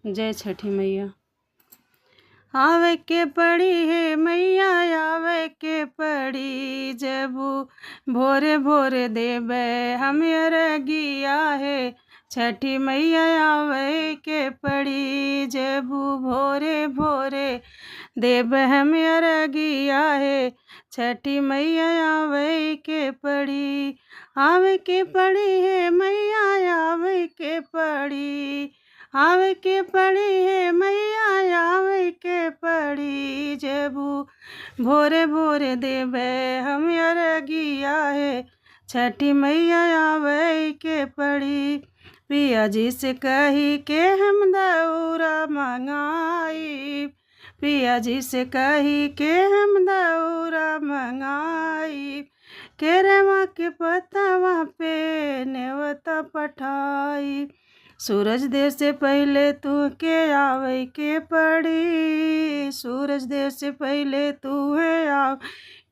जय छठी मैया। आवे के पड़ी है मैया, आवे के पड़ी, जबू भोरे भोरे देवे हम अरगिया है। छठी मैया आवे के पड़ी, जबू भोरे भोरे देव हम अरगिया है। छठी मैया आवे के पड़ी, आवे के पड़ी है मैया, आवे के पड़ी, आवे के पड़ी है मैया, आवे के पड़ी, जबू भोरे भोरे देवे हम अरगिया है। छठी मैया आवे के पड़ी, पिया जी से कही के हम दौरा मंगाई, पिया जी से कही के हम दौरा मंगाई, केरवा के पतवा पे नेवता पठाई। सूरज देव से पहले तू के आवे के पड़ी, सूरज देव से पहले तू है आव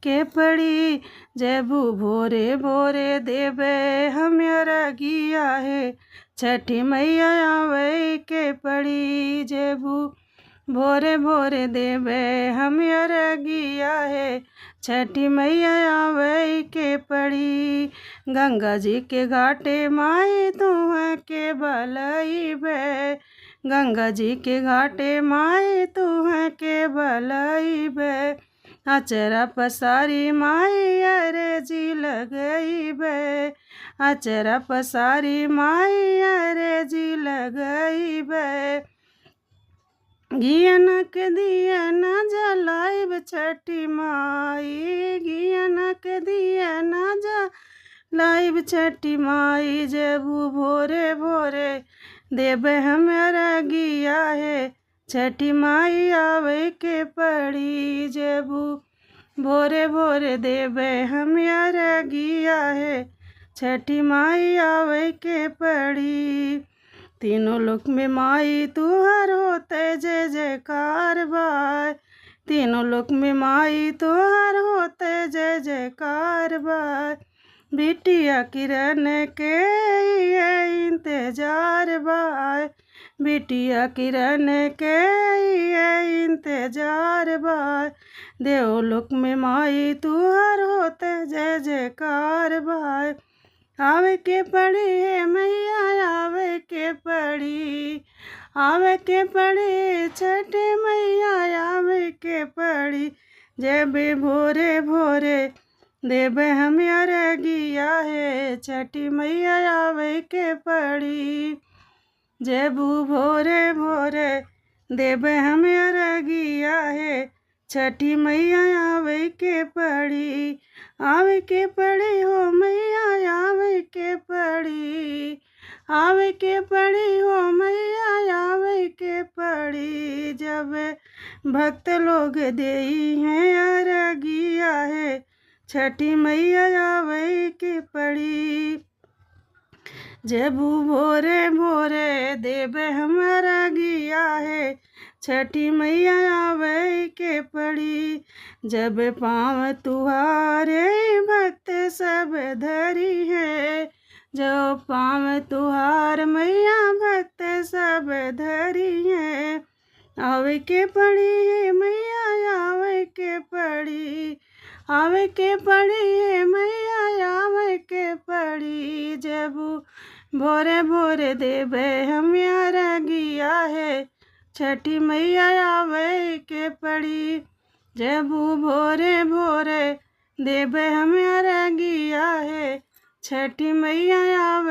के पड़ी, जबू भोरे भोरे देवे हम अरगिया है। छठी मैया आवे के पड़ी, जबू भोरे भोरे देवे हम अरगिया है। छठी मैया आवे के पड़ी, गंगा जी के घाटे माई तुह के बलैबे, गंगा जी के घाटे माई तुह के बलैबे, अचरा पसारी माई अरजी लगैबे, अचरा पसारी माई अरजी लगैबे, घियन के दिया न जलाइब छठी माई, घियन के दिया न जलाइब छठी माई, जबू भोरे भोरे देवे हम अरगिया है। छठी माई आवे के पड़ी, जबू भोरे भोरे देवे हम अरगिया है। छठी माई आवे के पड़ी, तीनों लोक में माई तुहर होते जय जयकार बाय, तीनों लोक में माई तुहर होते जय जयकार बाय, बिटिया किरण के ये इंतजार बाय, बिटिया किरण के ये इंतजार बाय, देवलोक में माई तुहर होते जय जयकार बाय। आवे के पड़ी है मैया, आवे के पड़ी, आवे के पड़ी, छठी मैया आवे के पड़ी, जब भोरे भोरे देवे हम अरगिया है। छठी मैया आवे के पड़ी, जबू भोरे भोरे देवे हम अरगिया है। छठी मैया आवे के पड़ी, आवे के पड़ी हो मैया, आवे के पड़ी, आवे के पड़ी हो मैया, आवे के पड़ी, जब भक्त लोग देई हैं अरगिया है। छठी मैया आवे के पड़ी, जबू भोरे भोरे देवे हम अरगिया है। छठी मैया आवे के पड़ी, जब पाँव तुहारे भक्त सब धरी है, जो पाँव तुहार मैया भक्त सब धरी है। आवे के पड़ी है मैया, आवे के पड़ी, आवे के पड़ी है मैया, आवे के पड़ी, जबू भोरे भोरे देवे हम अरगिया है। छठी मैया आवे के पड़ी, जबू भोरे भोरे देवे हम अरगिया है। छठी मैया आवे।